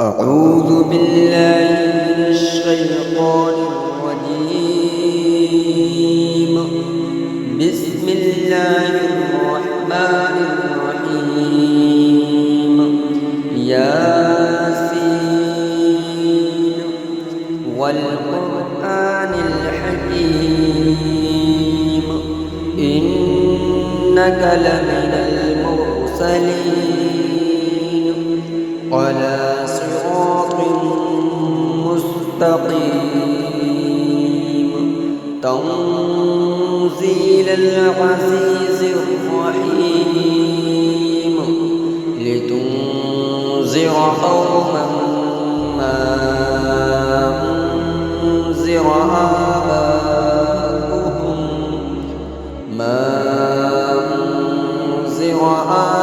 أعوذ بالله من الشيطان الرجيم. بسم الله الرحمن الرحيم. ياسين والقرآن الحكيم إنك لمن المرسلين على صراط مستقيم تنزيل العزيز الرحيم لتنذر قوما ما أنذر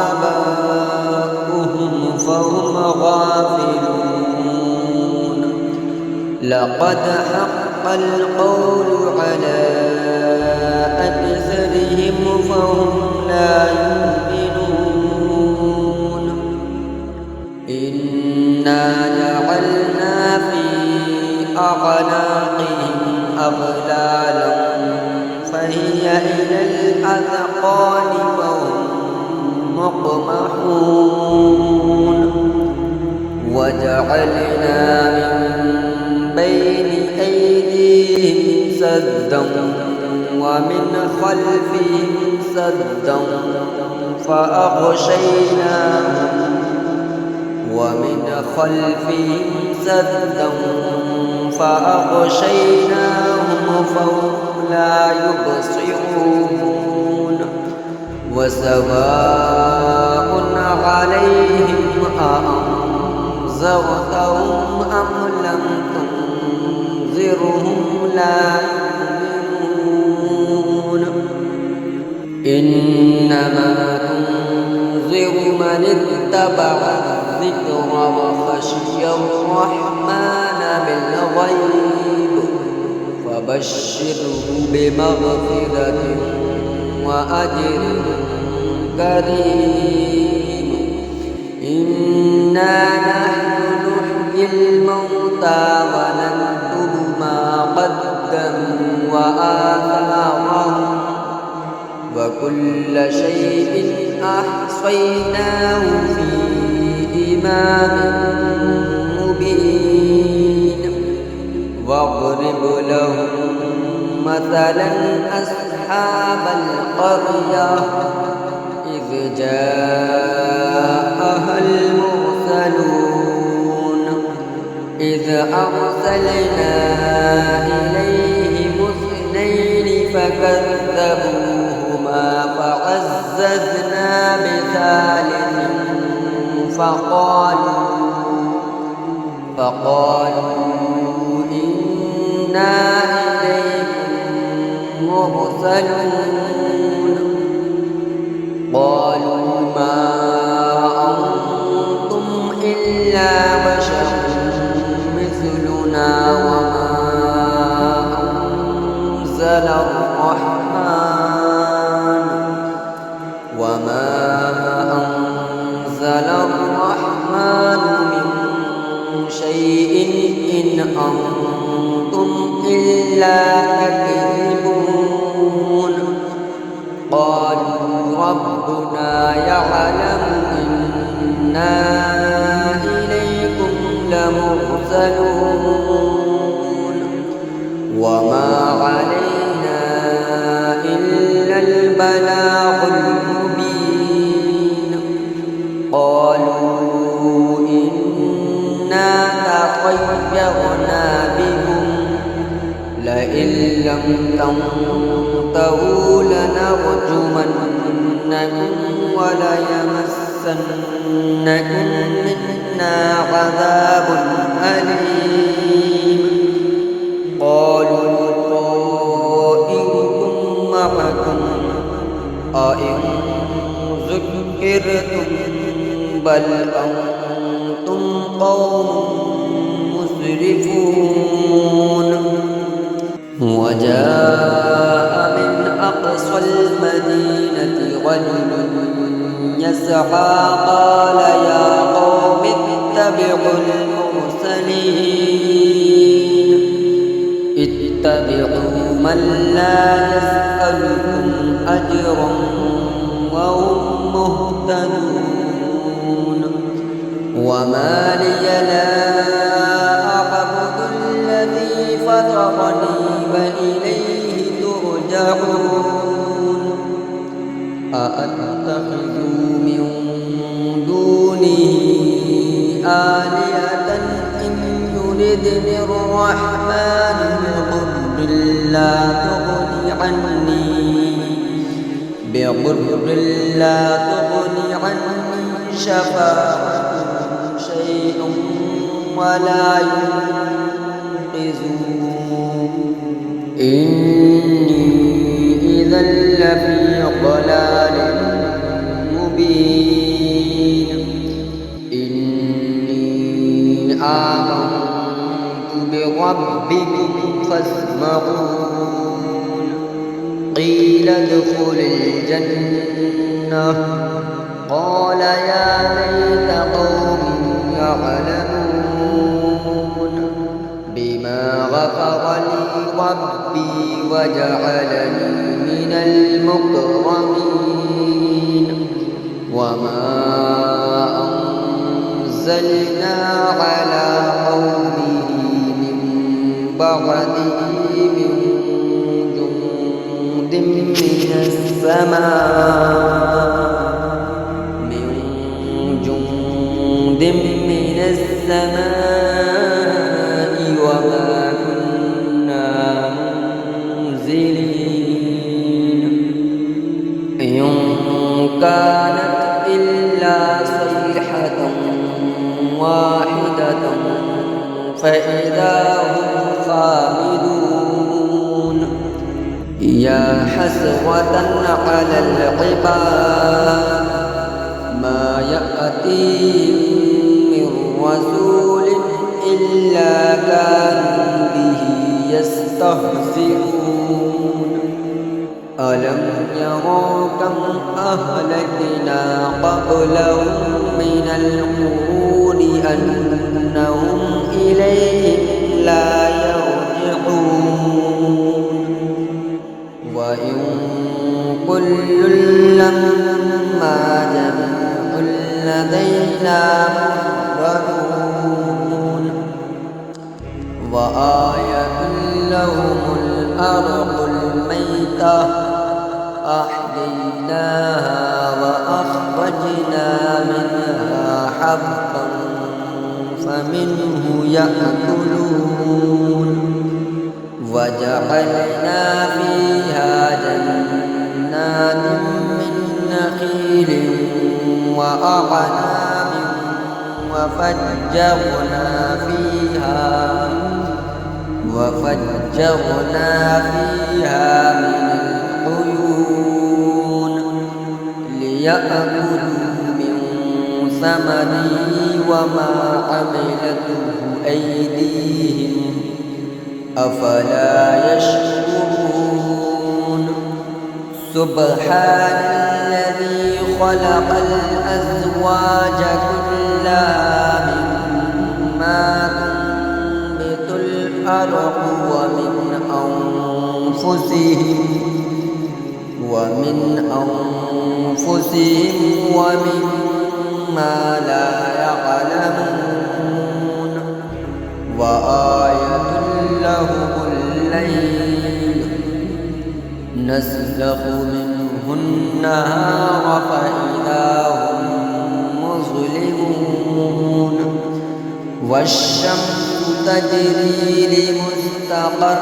آباؤهم فهم غافلون. لقد حق القول على أكثرهم فهم لا يؤمنون. إنا جعلنا في أعناقهم أغلالا فهي إلى الأذقان فهم مقمحون. وجعلنا من بين أيديهم سدا ومن خلفهم سدا فأغشيناهم فهم لا يبصرون. وسواء عليهم أأنذرتهم أم لم تنذرهم لا يؤمنون. إنما تنذر من اتبع الذكر وخشي الرحمن بالغيب فبشره بمغفرة وأجر كريم. إنا نحن نحيي الموتى ونكتب ما قدموا وآثارهم وكل شيء أحصيناه في إمام مبين. واضرب لهم مثلا أصحاب القرية إذ جاءها المرسلون إذ أرسلنا إليهم اثنين فكذبوهما فعززنا بثالث فقالوا إنا إليكم مرسلون. قالوا ما أنتم إلا بشر مثلنا وما أنزل الرحمن من شيء إن أنتم إلا تكذبون. قالوا ربنا يعلم إنا إليكم لمرسلون وما علينا إلا البلاغ المبين. قالوا إنا تطيرنا بكم لئن لم تنتهوا لنرجمنكم وليمسنكم منا عذاب أليم. قالوا طائركم معكم أئن ذكرتم بل أنتم قوم مسرفون. وجاء من أقصى المدينة رجل يسعى قال يا قوم اتبعوا أتبع المرسلين اتبعوا من لا يسألكم أجرا وهم مهتدون وما لي لا أعبد الذي فطرني وإليه ترجعون أأتخذ من دونه آلهة إن يردني الرحمن بضر لا تغني عني شفاعتهم شيئا ولا ينقذون إني إذا لفي ضلال مبين إني آمنت بربكم فاسمعون قيل ادخل الجنة قال يا ليت قومي يعلمون بما غفر لي ربي وجعلني من المكرمين وما أنزلنا على قومه من بعده من جند من السماء وما كنا منزلين إن كانت إلا صيحة واحدة فإذا هم خامدون يا حسرة على العباد ما يأتيهم من رسول إلا كانوا به يستهزئون ألم يروا كم أهلكنا قبلهم من القرون أنهم إليهم لا يرجعون وإن كل لما جميع لدينا محضرون وآية لهم الأرض الميتة أحييناها وأخرجنا منها حبا فمنه يأكلون وجعلنا فيها جنات من نخيل وأعناب وفجرنا فيها من العيون ليأكلوا من ثمره وما عملته أيديهم أفلا يشكرون سبحان الذي خلق الأزواج كلها مما تنبت الأرض ومن أنفسهم ومما لا يعلمون وآية لهم الليل نسلخ منه النهار فإذا هم مظلمون والشمس تجري لمستقر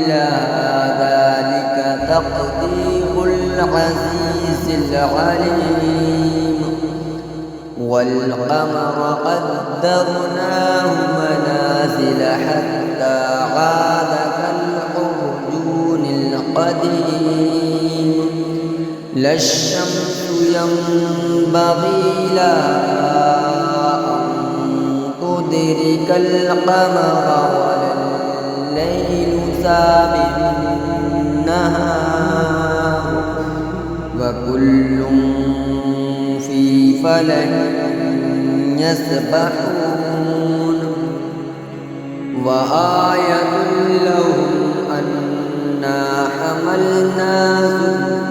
لها ذلك تقدير العزيز العليم والقمر قدرناه منازل حتى عاد كالعرجون القديم لا الشمس ينبغي لها أن تدرك القمر ولا الليل سابق النهار وكل في فلك يسبحون وآية لهم أنا حملنا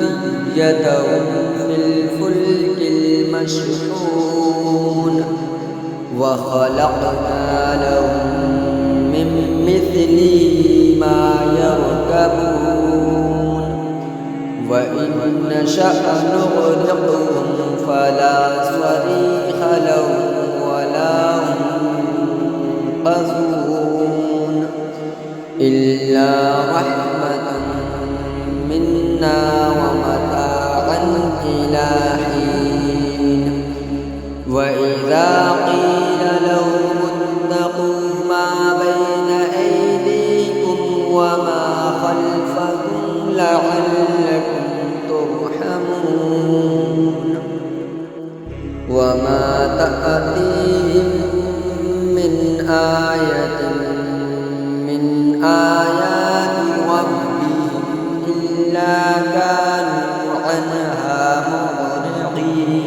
ذريتهم في الفلك المشحون وخلقنا لهم من مثله ما يركبون وإن نشأ نغرقهم فلا صريخ لهم ولا هم ينقذون إلا رحمة منا ومتاعا إلى حين وإذا قيل لهم اتقوا ما بين أيديكم وما خلفكم لعلكم ترحمون وما تأتيهم من آية من آيات ربهم إلا كانوا عنها معرضين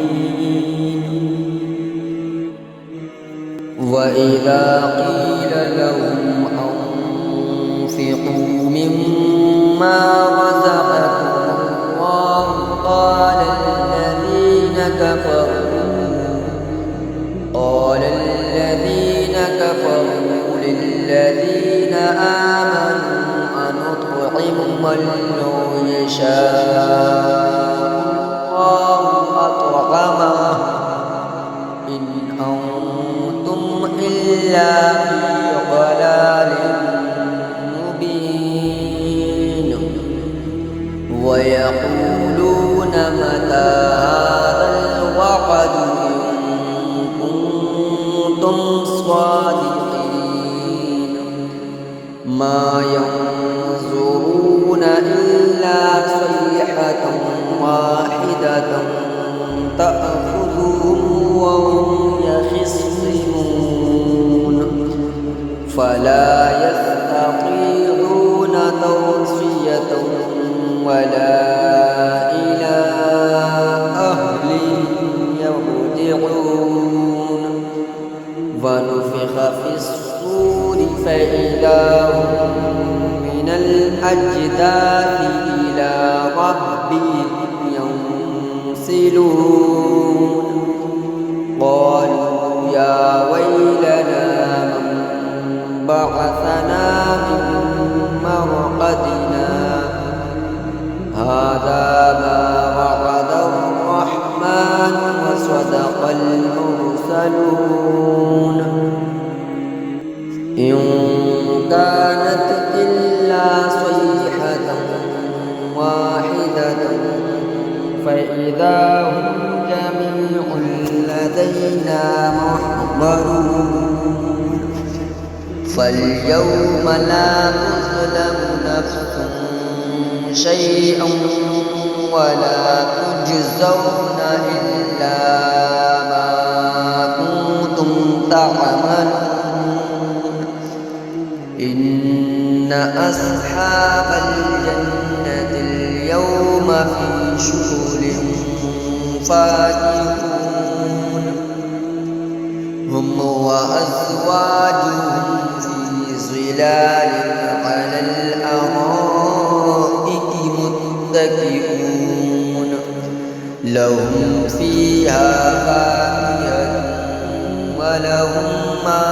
وإذا قيل لهم أنفقوا مما رزقكم الله قال الذين كفروا للذين آمنوا أنطعم من لو يشاء الله أطعمه إن أنتم إلا في ضلال مبين ويقولون متى هذا الوعد إن كنتم صادقين ما ينظرون إلا صيحة واحدة تأخذهم وهم يخصمون فلا يستطيعون توصية ولا إلى أهلهم يرجعون ونفخ في الصور فإذا هم من الأجداث إلى ربهم ينسلون قالوا يا ويلنا من بعثنا من مرقدنا هذا ما وعد الرحمن وصدق المرسلون إن كانت إلا صيحة واحدة فإذا هم جميع لدينا محضرون فاليوم لا تظلم نفس شيئا ولا تجزون إلا ما كنتم تعملون إن أصحاب الجنة اليوم في شغل فاكهون هم وأزواجهم في ظلال على الأرائك متكئون لهم فيها فاكهة ولهم ما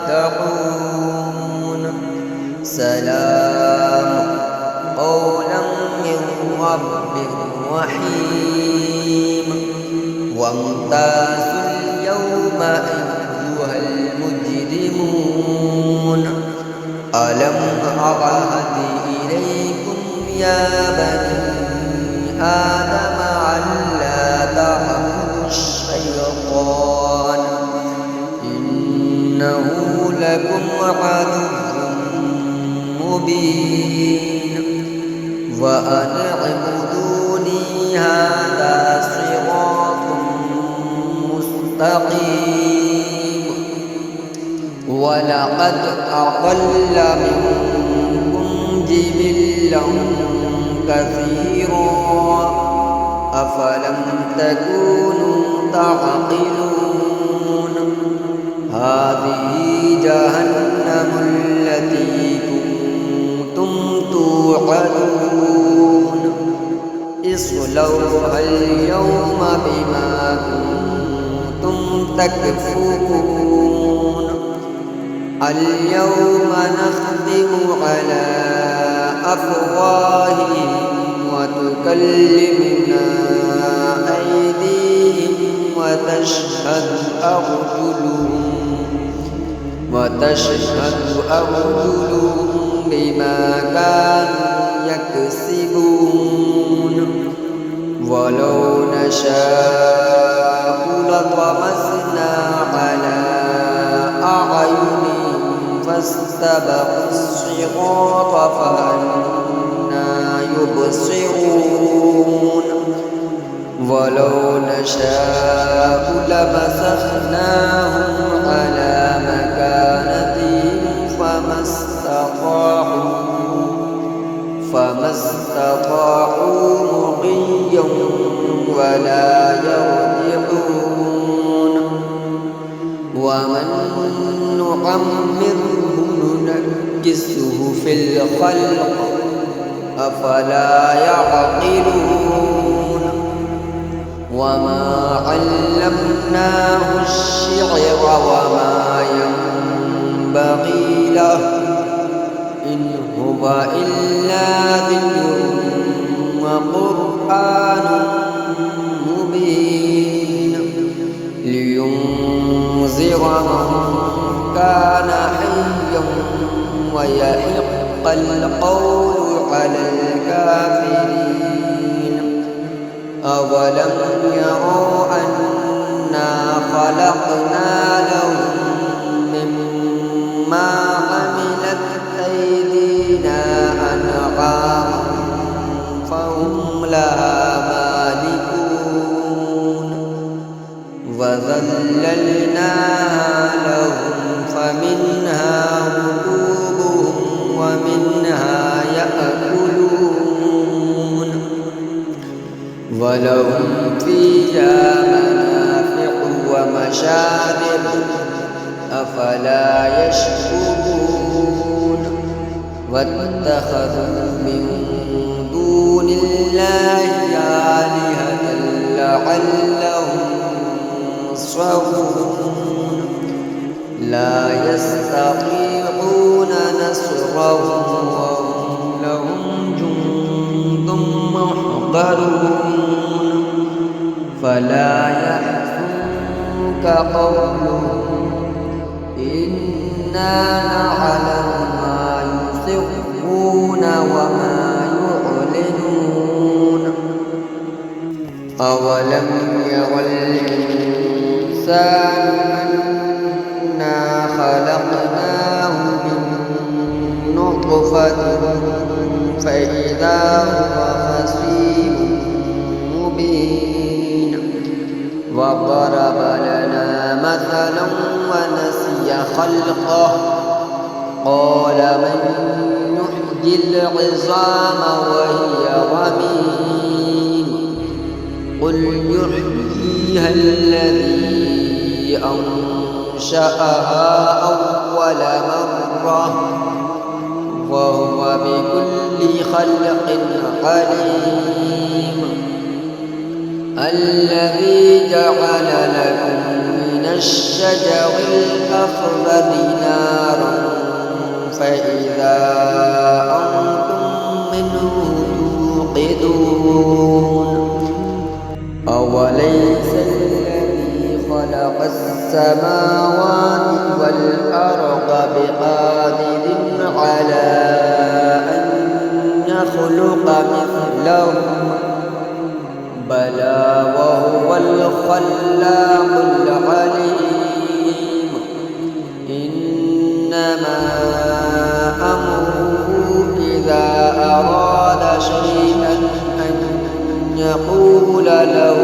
يدعون سلام قولا من رب رحيم وامتازوا اليوم أيها المجرمون ألم أعهد إليكم يا بني آدم ألا تعبدوا الشيطان إنه لكم عدو مبين وأن اعبدوني هذا صراط مستقيم ولقد أضل منكم جبلا كثيرا أفلم تكونوا تعقلون هذه جهنم توعدون اصلوها اليوم بما كنتم تكفرون اليوم نختم على أفواههم وتكلمنا أيديهم وتشهد أرجلهم بما كانوا يكسبون ولو نشاء لطمسنا على أعينهم فاستبقوا الصراط فأنى يبصرون ولو نشاء لمسخناهم على مكانتهم فما استطاعوا مضيا ولا يرجعون ومن نعمره ننكسه في الخلق أفلا يعقلون وما علمناه الشعر وما ينبغي له إن هو إلا ذكر وقرآن مبين لينذر من كان حيا ويحق القول على الكافرين أولم يروا أنا خلقنا لهم مما عملت أيدينا أنعاما فهم لها مالكون وذللناها لهم فمنها ركوبهم ومنها يأكلون ولهم فيها منافع ومشارب أفلا يشكرون واتخذوا من دون الله آلهة لعلهم ينصرون لا يستطيعون نصرهم وهم لهم جند محضرون فلا يحزنك قولهم إنا نعلم ما يسرون وما يعلنون أولم ير الإنسان أنا خلقناه من نطفة فإذا هو خصيم مبين وضرب لنا مثلا ونسي خلقه قال من يحيي العظام وهي رميم قل يحييها الذي أنشأها أول مرة وهو بكل خلق عليم الذي جعل لكم من الشجر الأخضر نارا فإذا أنتم منه توقدون أوليس الذي خلق السماوات والأرض بقادر على أن يخلق مثلهم بلى وهو الخلاق العليم إنما أمره إذا أراد شيئا أن يقول له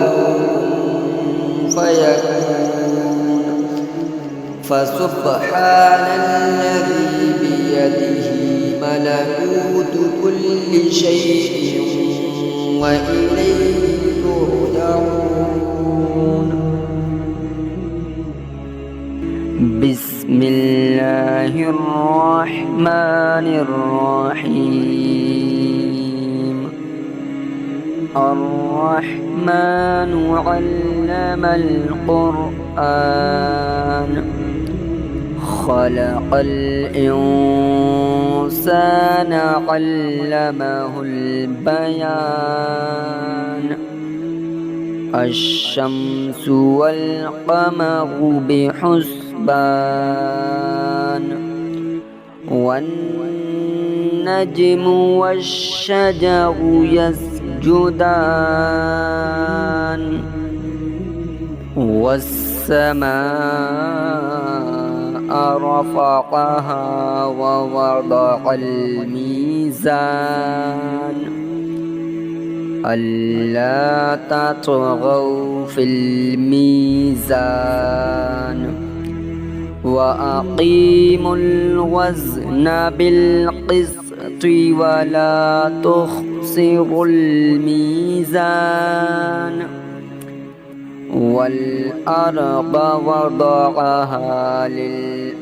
فيكون فسبحان الذي بيده ملكوت كل شيء وإليه ترجعون. بسم بسم الله الرحمن الرحيم. الرحمن علم القرآن خلق الإنسان علمه البيان. الشمس والقمر بحسبان والنجم والشجر يسجدان والسماء رفعها ووضع الميزان ألا تطغوا في الميزان وأقيموا الوزن بالقسط ولا تخسروا الميزان. والأرض وضعها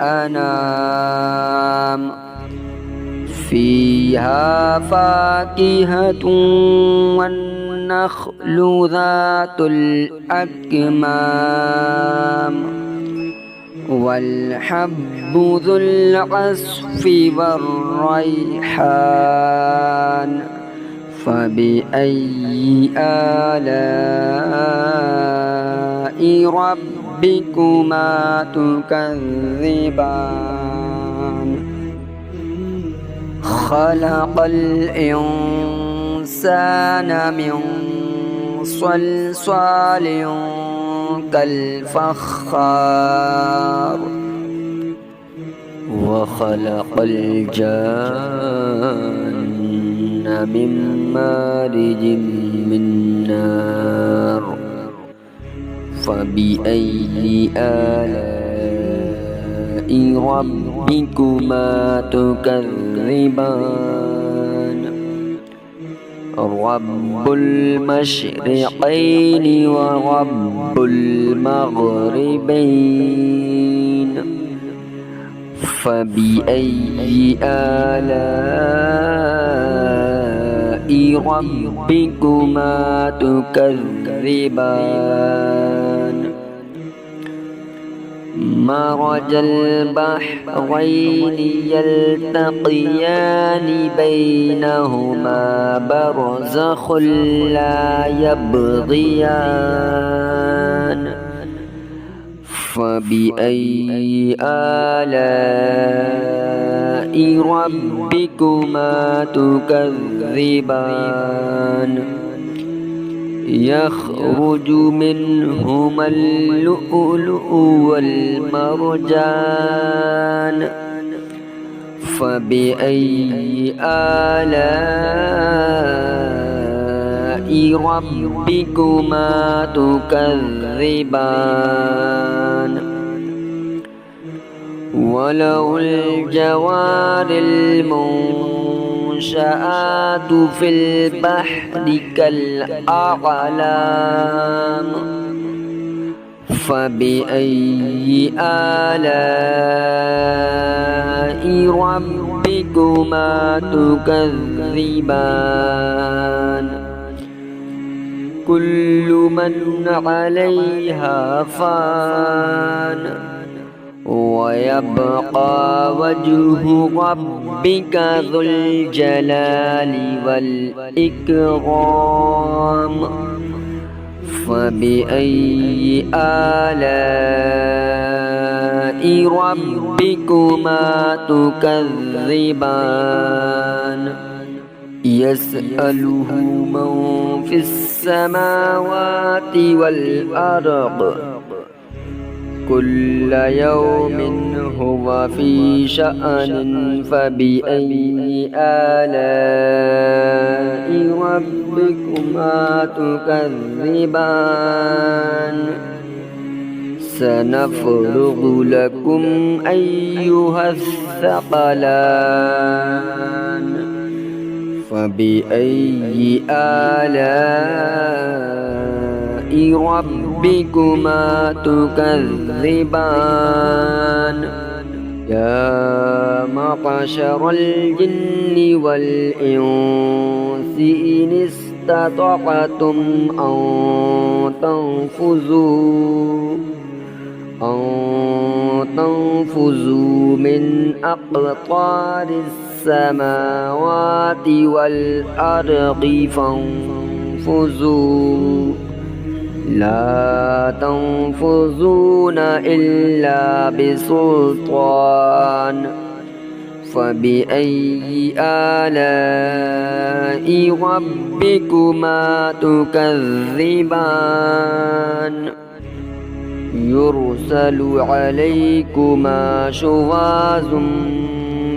للأنام فيها فاكهة والنخل ذات الأكمام والحب ذو العصف والريحان. فبأي آلاء ربكما تكذبان؟ خلق الإنسان من صلصال كالفخار وخلق الجان من مارج من نار. فبأي آلاء ربكما تكذبان؟ رب المشرقين ورب المغربين. فبأي آلاء ربكما تكذبان؟ مرج البحرين يلتقيان بينهما برزخ لا يبغيان. فبأي آلاء ربكما تكذبان؟ يخرج منهما اللؤلؤ والمرجان. فبأي آلاء ربكما تكذبان؟ وله الجوار المنشآت في البحر كالأعلام. فبأي آلاء ربكما تكذبان؟ كل من عليها فان ويبقى وجه ربك ذو الجلال والإكرام. فبأي آلاء ربكما تكذبان؟ يسأله من في السماوات والأرض كل يوم هو في شأن. فبأي آلاء ربكما تكذبان؟ سنفرغ لكم أيها الثقلان. فبأي آلاء ربكما تكذبان؟ يا معشر الجن والإنس إن استطعتم أن تنفذوا من أقطار السماوات والأرض فانفذوا لا تنفذون إلا بسلطان فبأي آلاء ربكما تكذبان يرسل عليكما شواظ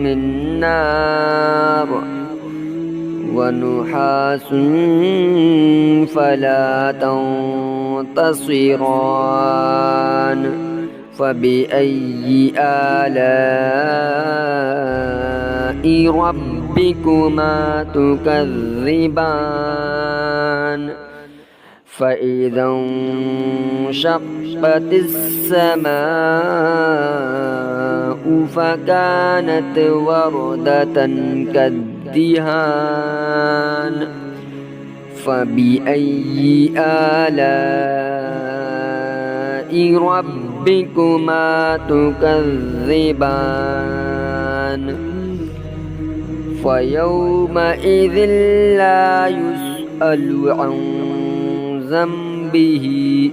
من نار ونحاس فلا تنتصران فبأي آلاء ربكما تكذبان فإذا انشقت السماء فكانت وردة كالدهان فبأي آلاء ربكما تكذبان فيومئذ لا يسأل عن ذنبه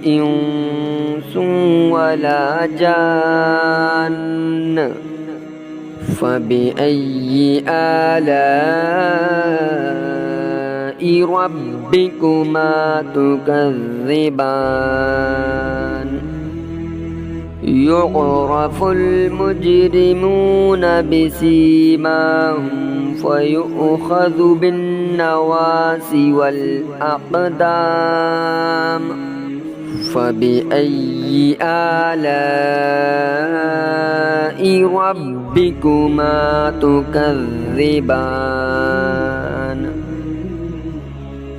إنس ولا جان فبأي آلاء ربكما تكذبان يعرف المجرمون بسيماهم فيؤخذ بالنواصي والأقدام فبأي آلاء ربكما تكذبان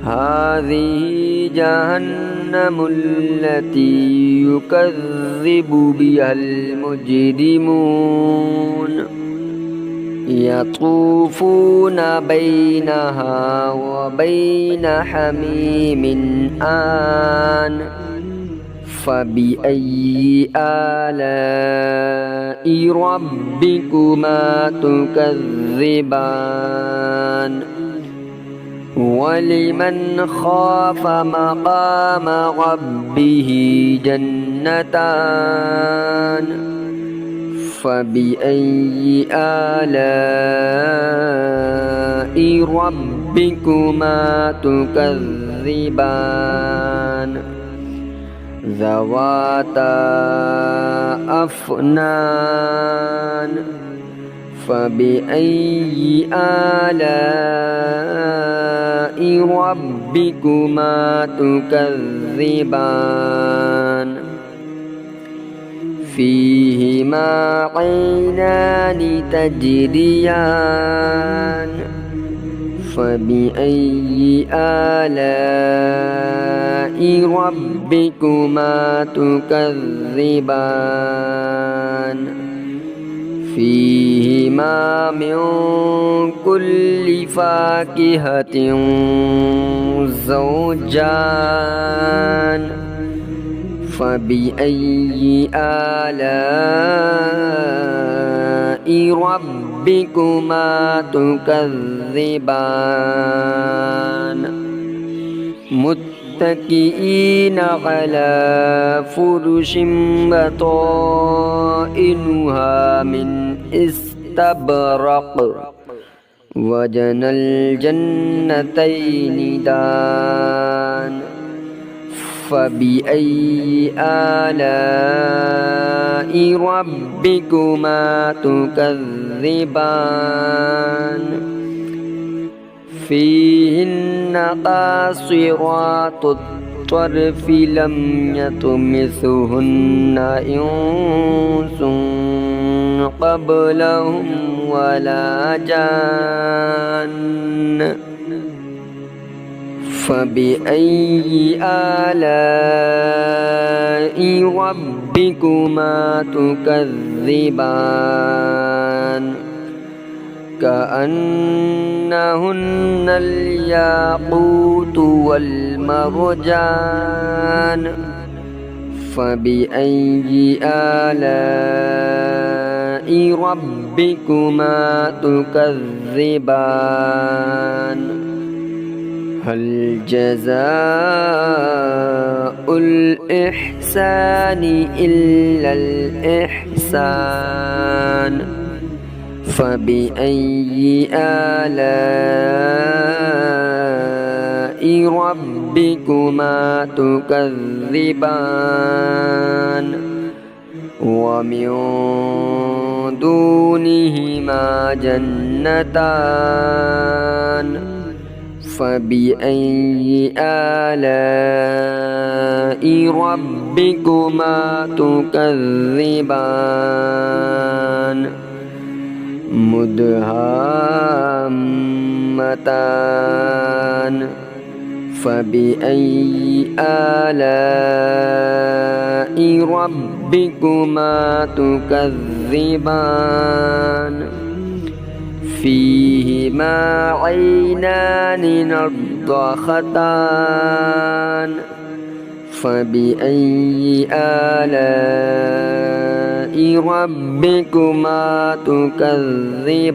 هذه جهنم التي يكذب بها المجرمون يطوفون بينها وبين حميم آن فبأي آلاء ربكما تكذبان ولمن خاف مقام ربه جنتان فبأي آلاء ربكما تكذبان ذواتا أفنان فبأي آلاء ربكما تكذبان فيهما عينان تجريان فبأي آلاء ربكما تكذبان فيهما من كل فاكهة زوجان فبأي آلاء ربكما تكذبان متكئين على فرش بطائنها من استبرق وجنى الجنتين دان فبأي آلاء ربكما تكذبان فيهن قاصرات الطرف لم يطمثهن إنس قبلهم ولا جان فبأي آلاء ربكما ربكما تكذبان كأنهن الياقوت والمرجان فبأي آلاء ربكما تكذبان هل جزاء الإحسان إلا الإحسان فبأي آلاء ربكما تكذبان ومن دونهما جنتان فبأي آلاء ربكما تكذبان مدهامتان فبأي آلاء ربكما تكذبان فيهما عينان نضختان فبأي آلاء ربكما تكذبان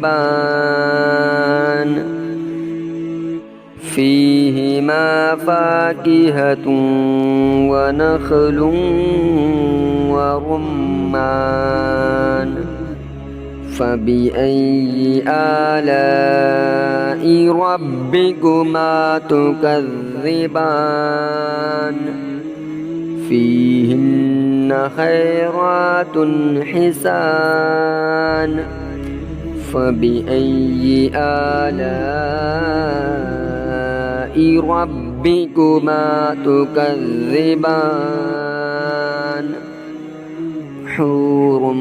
فيهما فاكهة ونخل ورمان فبأي آلاء ربكما تكذبان فيهن خيرات حسان فبأي آلاء ربكما تكذبان حور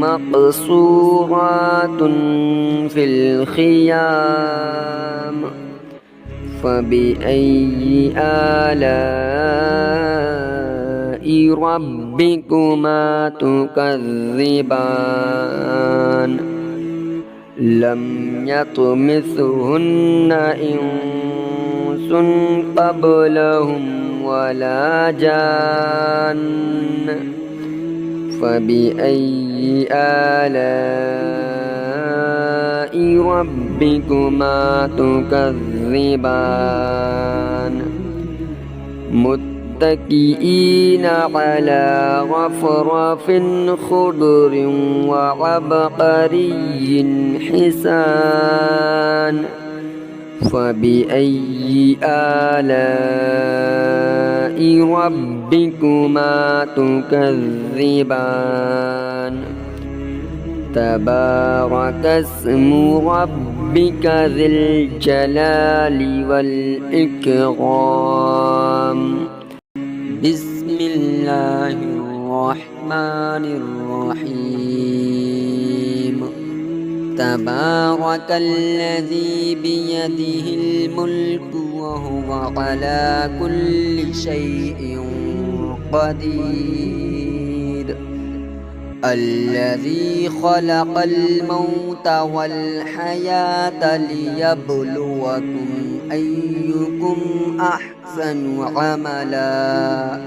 مقصورات في الخيام فبأي آلاء ربكما تكذبان لم يطمثهن إنس قبلهم ولا جان فبأي آلاء ربكما تكذبان متكئين على رفرف خضر وعبقري حسان فبأي آلاء ربكما تكذبان تبارك اسم ربك ذي الجلال والإكرام بسم الله الرحمن الرحيم تبارك الذي بيده الملك وهو على كل شيء قدير الذي خلق الموت والحياة ليبلوكم أيكم أحسن عملا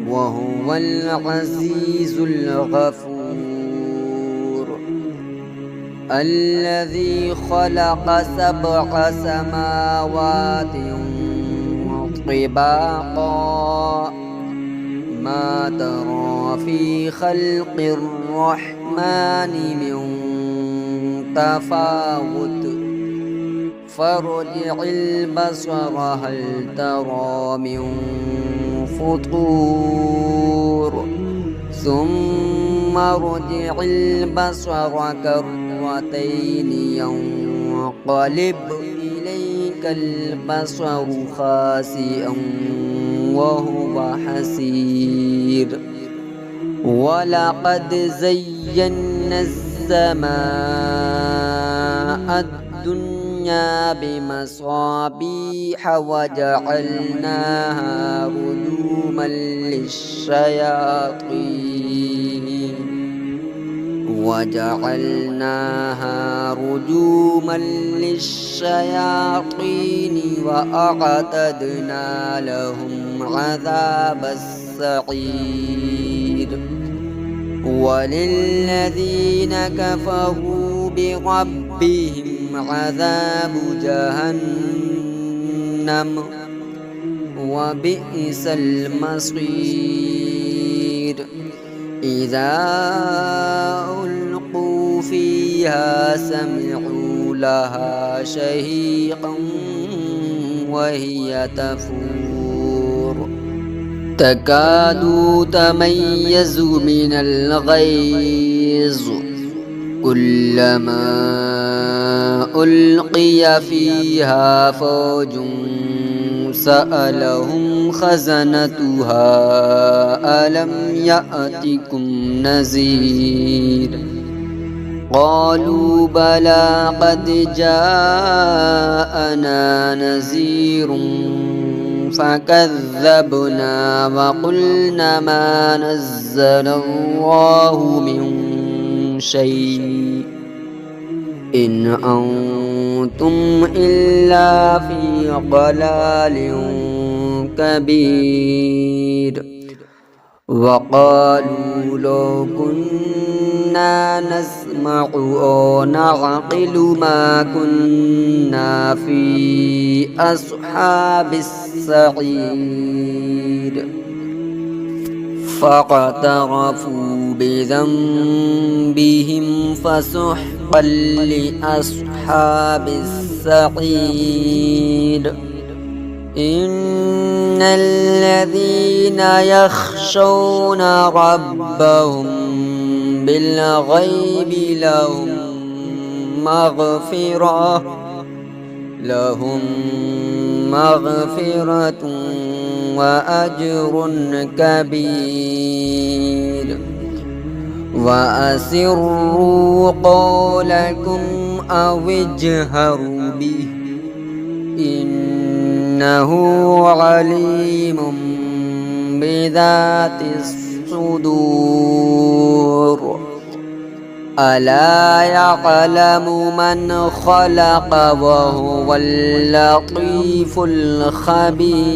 وهو العزيز الغفور الذي خلق 7 سماوات طباقا ما ترى في خلق الرحمن من تفاوت فارجع البصر هل ترى من فطور ثم ارجع البصر كرتين ينقلب إليك البصر خاسئا وهو حسير ولقد زينا السماء الدنيا الدنيا بمصابيح وجعلناها رجوما للشياطين وأعتدنا لهم عذاب السعير وللذين كفروا بربهم عذاب جهنم وبئس المصير إذا ألقوا فيها سمعوا لها شهيقا وهي تفور تكاد تميز من الغيظ كلما ألقي فيها فوج سألهم خزنتها ألم يأتكم نذير قالوا بلى قد جاءنا نذير فكذبنا وقلنا ما نزل الله من شيء إن أنتم إلا في ضلال كبير وقالوا لو كنا نسمع أو نعقل ما كنا في أصحاب السعير فاقترفوا بذنبهم فسحقا لأصحاب السعير إن الذين يخشون ربهم بالغيب لهم مغفرة وأجر كبير وأسروا قولكم أو اجهروا به إنه عليم بذات الصدور ألا يعلم من خلق وهو اللطيف الخبير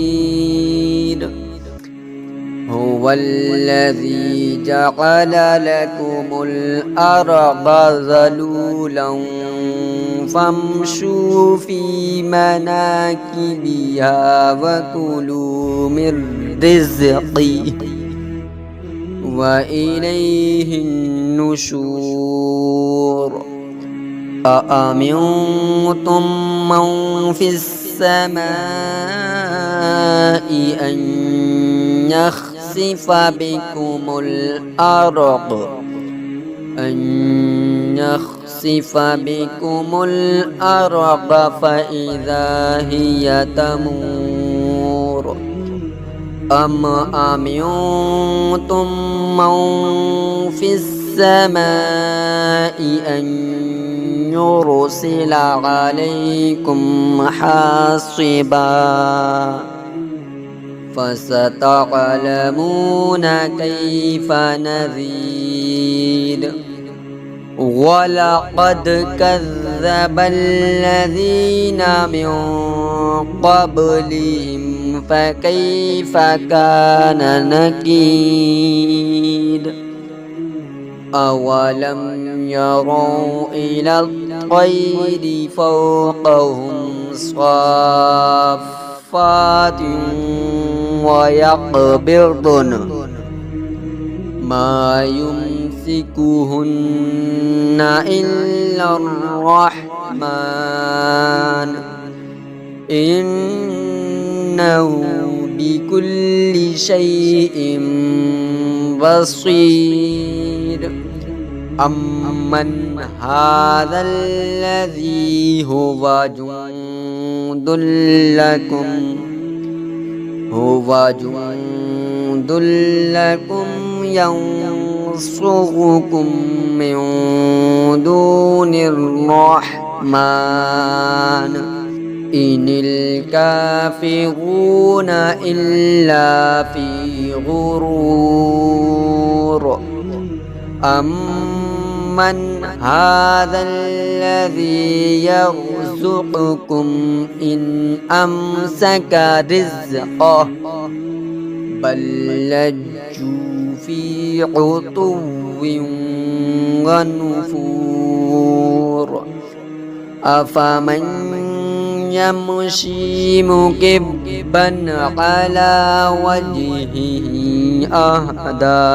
هو الذي جعل لكم الأرض ذلولا فامشوا في مناكبها وكلوا من رزقه وإليه النشور أأمنتم من في السماء أن يخسف بكم الأرض فإذا هي تمور أم أمنتم من في السماء أن يرسل عليكم حاصبا فستعلمون كيف نذير ولقد كذب الذين من قبلهم فكيف كان نكير أولم يروا إلى الطير فوقهم صافات ويقبضن ما يمسكهن إلا الرحمن إنه بكل شيء بصير أمن هذا الذي هو جند لكم ينصركم من دون الرحمن إن الكافرون إلا في غرور أمن هذا الذي يرزقكم إن أمسك رزقه بل لجوا في عتو ونفور أفمن يمشي مكبا على وجهه أهدى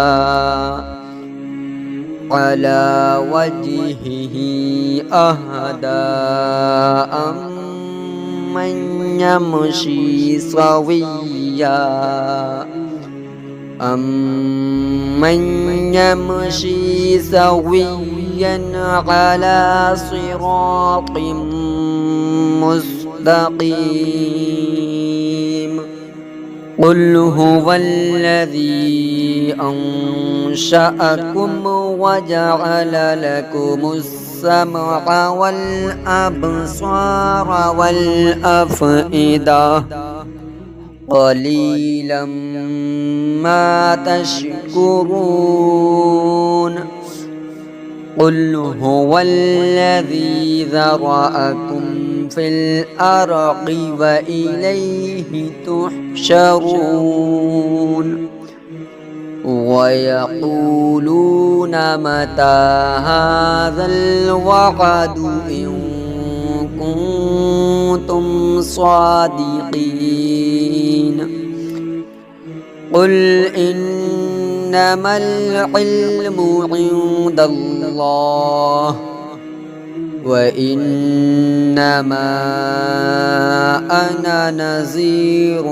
أمن يمشي سويا على صراط مستقيم قل هو الذي أنشأكم وجعل لكم السمع والأبصار والأفئدة قليلا ما تشكرون قل هو الذي ذرأكم في الأرض وإليه تحشرون ويقولون متى هذا الوعد إن كنتم صادقين قل إنما العلم عند الله وإنما أنا نذير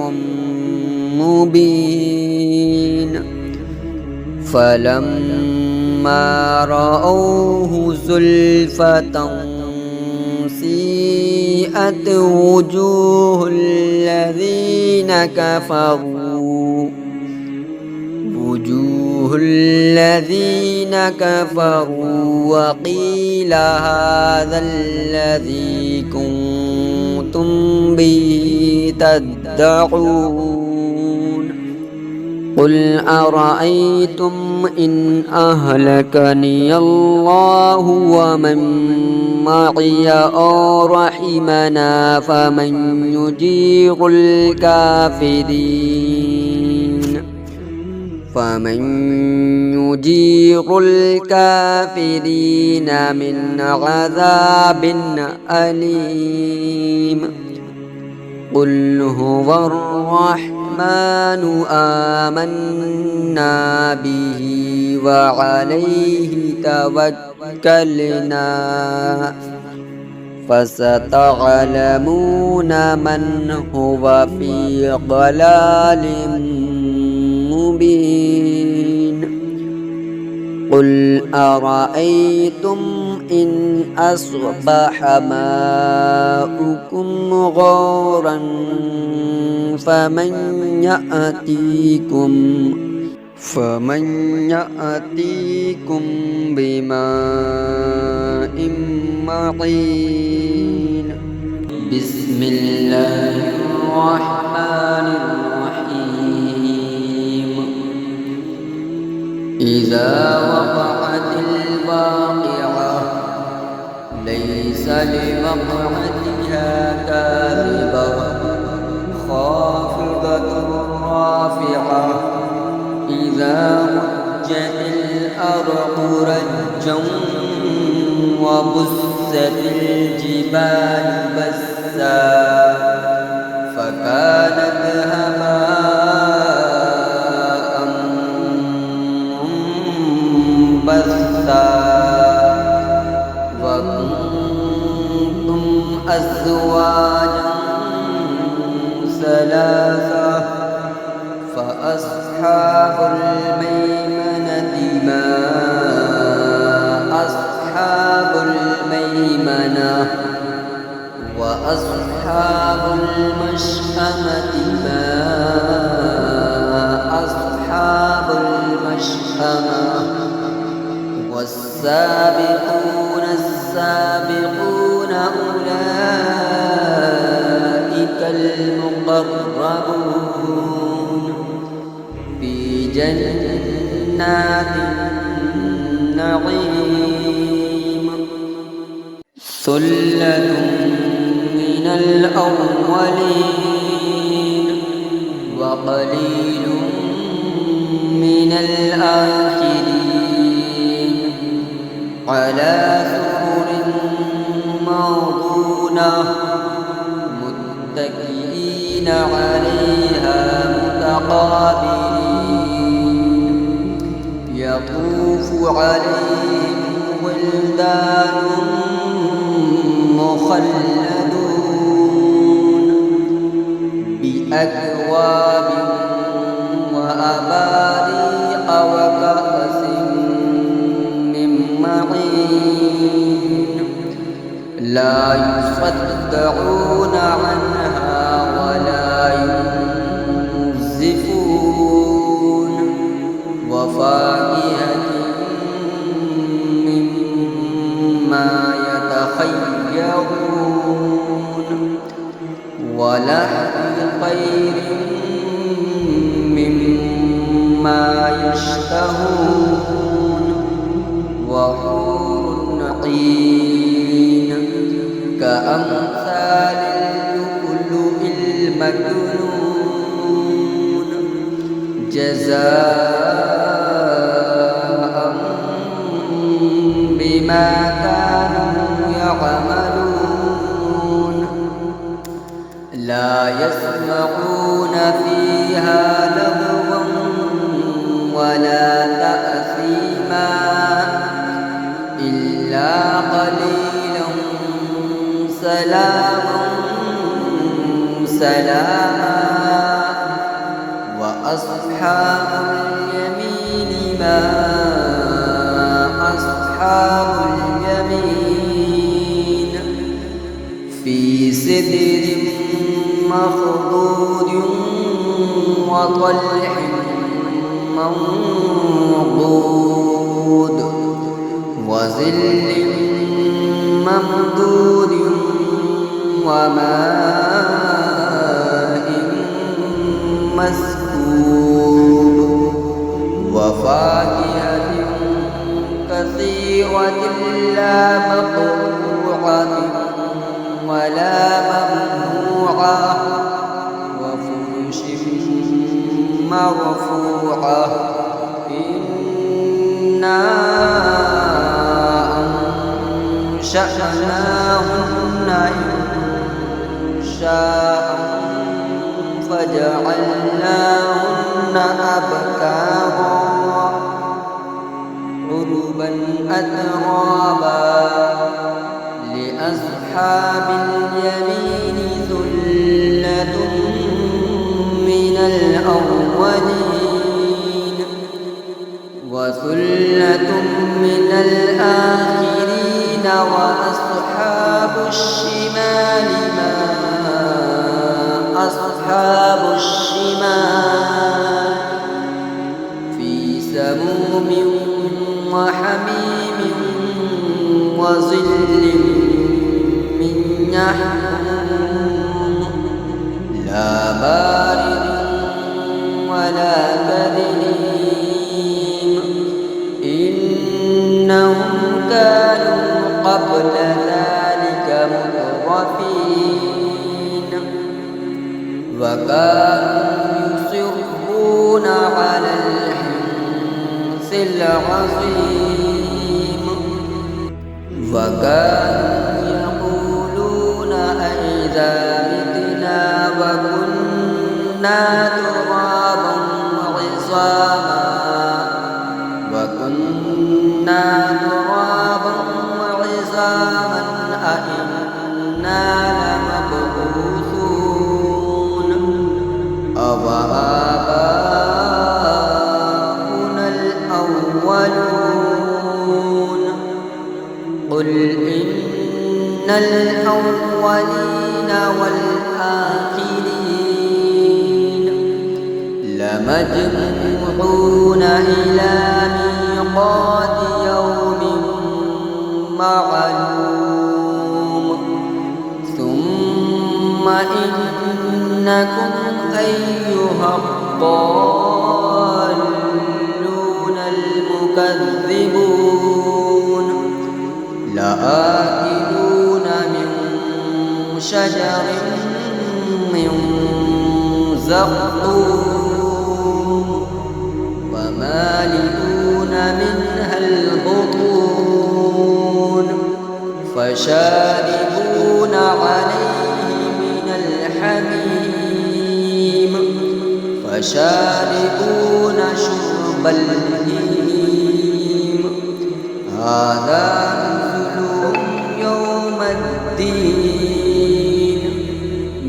مبين فلما رأوه زلفة سيئت وجوه الذين كفروا وقيل هذا الذي كنتم به تدعون قل أرأيتم إن أهلكني الله ومن معي أو رحمنا فمن يجير الكافرين من عذاب أليم قل هو الرحمن آمنا به وعليه توكلنا فستعلمون من هو في ضلال مبين قل أرأيتم إن أصبح ماؤكم غورا فمن يأتيكم بماء معين بسم الله الرحمن الرحيم إذا وقعت الواقعة ليس لوقعتها كاذبة خافضة رافعة إذا رجت الأرض رجا وبست الجبال بسا فكانت هباء منبثا وكنتم أزواجا ثلاثة فأصحاب الميمنة ما أصحاب الميمنة وأصحاب المشأمة ما أصحاب المشأمة والسابقون السابقون أولئك المقربون في جنات النعيم ثلة من الأولين وقليل من الآخرين على سرر موضونة متكئين عليها متقابلين يطوف عليهم ولدان مخلدون بأكواب وأباريق وكأس من معين لا يصدعون عنها ولا ينزفون وفاكهة مما يتخيرون ولحم طير مما يشتهون وحور عين كأمثال اللؤلؤ المكنون جزاء بما كانوا يعملون لا يسمعون فيها لغوا ولا تأثيما إلا قليلا سلاما سلاما وأصحاب اليمين ما أصحاب اليمين في سدر مخضود وطلح منضود وظل ممدود وماء مسكوب وفاكهة كثيرة لا مقطوعة ولا ممنوعة وفرش مرفوعة إنا أنشأناهن إنشاء فجعلناهن أبكارا عربا أترابا لأصحاب اليمين ثلة من الأولين وثلة من الآخرين وأصحاب الشمال ما أصحاب الشمال في سموم وحميم وظل من يحموم لا بارد ولا كريم إنهم كانوا قبل ذلك مترفين وكانوا يصرون على الحنث العظيم وكانوا يقولون أئذا متنا وكنا ترابا وعظاما أئنا لمبعوثون أوآباؤنا الأولون قل إن الأولين والآخرين لمجموعون إلى ميقات يوم معلوم إنكم أيها الضالون المكذبون لآكلون من شجر من زقوم فمالئون منها البطون فشاربون عليه من الحميم فشاربون شرب الهيم هذا نزلهم يوم الدين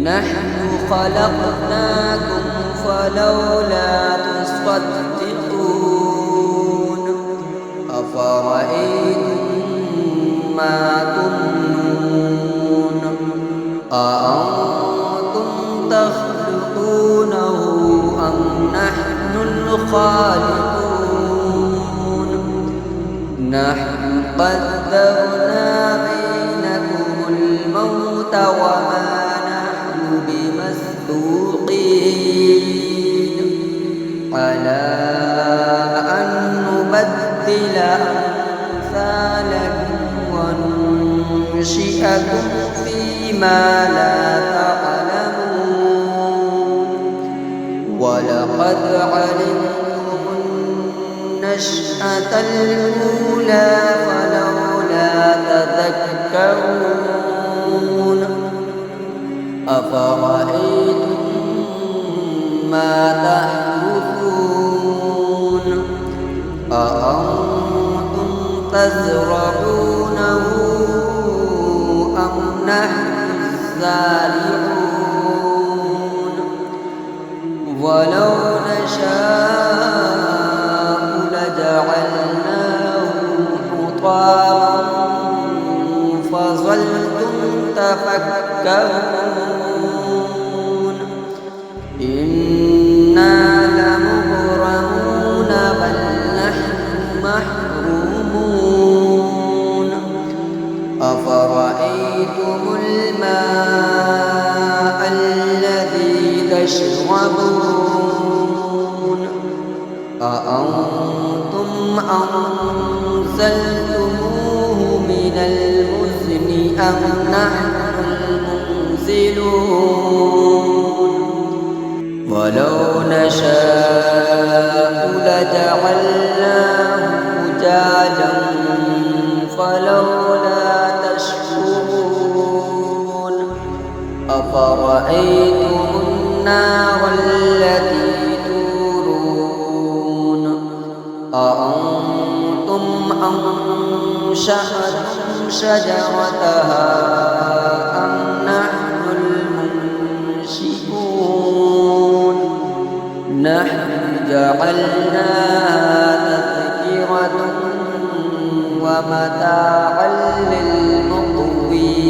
نحن خلقناكم فلولا تصدقون أفرأيتم ما تمنون أأنتم تخلقونه أم نحن الخالقون نحن قدرنا بينكم الموت وما نحن بمسبوقين على أن نبدل أمثالكم وننشئكم فيما لا تعلمون ولقد علمتم النشأة الأولى فلولا تذكرون أفرأيتم ما تحرثون أأنتم تزرعونه أم نحن الزارعون ولو نشاء لجعلناه حطاما فظلتم تفكرون إنا لمغرمون بل نحن محرومون أفرأيتم الماء الذي تشربون أأنتم أنزلتموه من المزن أم نحن المنزلون ولو نشاء لجعلناه أجاجا فلولا تشكرون أفرأيتم النار التي تورون أأنتم أنشأتم شجرتها أم نحن المنشئون نحن جعلناها تذكرة ومتاعا للمقوين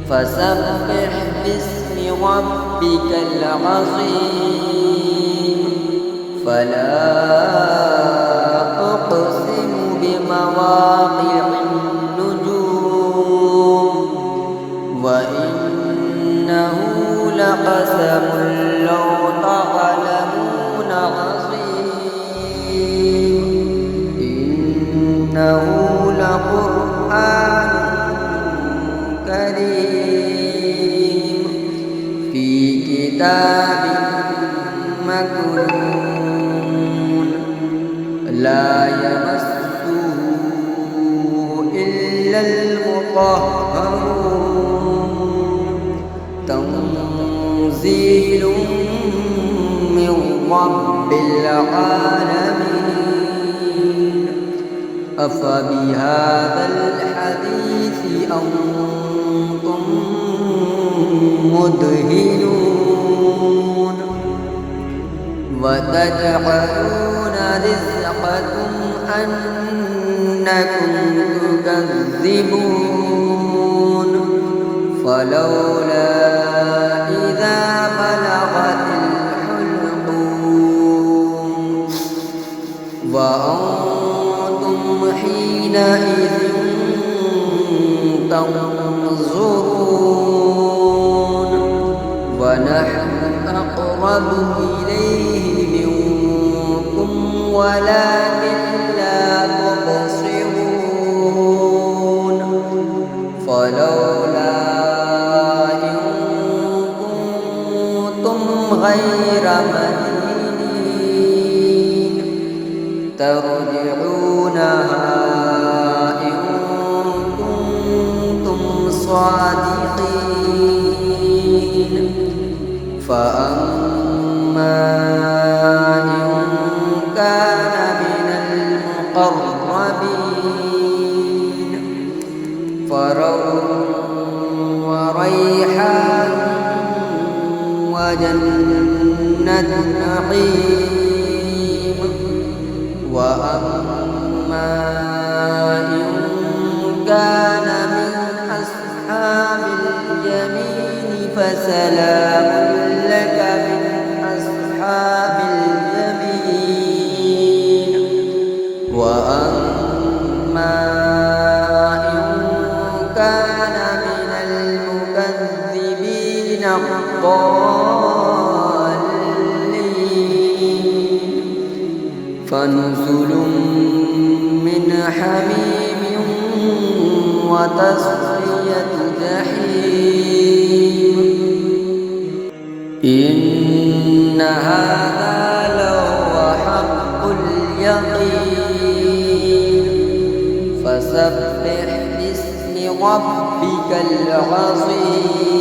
فسبح باسم ربك العظيم فلا أقسم بمواقع النجوم وإنه لقسم لو تعلمون عظيم إنه لقرآن كريم في كتاب مكنون لا يمسه إلا المطهرون تنزيل من رب العالمين أفبهذا الحديث أنتم مدهنون وتجعلون رزقكم أنكم تكذبون فلولا إذا بلغت الحلقوم وأنتم حينئذ تنظرون ونحن أقرب إليه منكم ولكن لا تبصرون فلولا إن كنتم غير مدينين ترجعونها إن كنتم صادقين فأما إن كان من المقربين فروح وريحان وجنة نعيم وأما إن كان من أصحاب اليمين فسلام لك من أصحاب اليمين وأما إن كان من المكذبين الضالين فنزل من حميم وتصفية جحيم إن هذا لهو حق اليقين فسبح باسم ربك العظيم